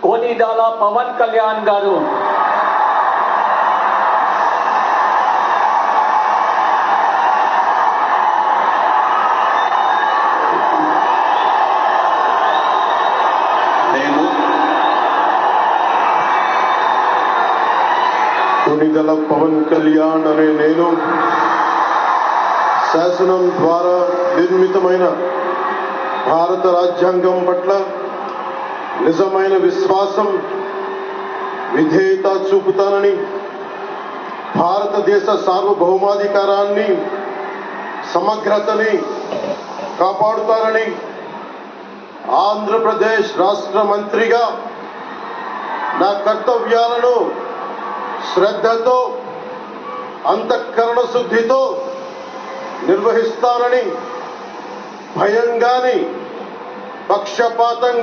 కొనిదెల పవన్ కళ్యాణ్ గారు కొనిదెల పవన్ కళ్యాణ్ అనే నేను శాసనం ద్వారా నిర్మితమైన భారత రాజ్యాంగం పట్ల నిజమైన విశ్వాసం విధేయత చూపుతానని, భారతదేశ సార్వభౌమాధికారాన్ని సమగ్రతని కాపాడుతానని, ఆంధ్రప్రదేశ్ రాష్ట్ర మంత్రిగా నా కర్తవ్యాలను శ్రద్ధతో అంతఃకరణ శుద్ధితో నిర్వహిస్తానని, భయం గాని పక్షపాతంగా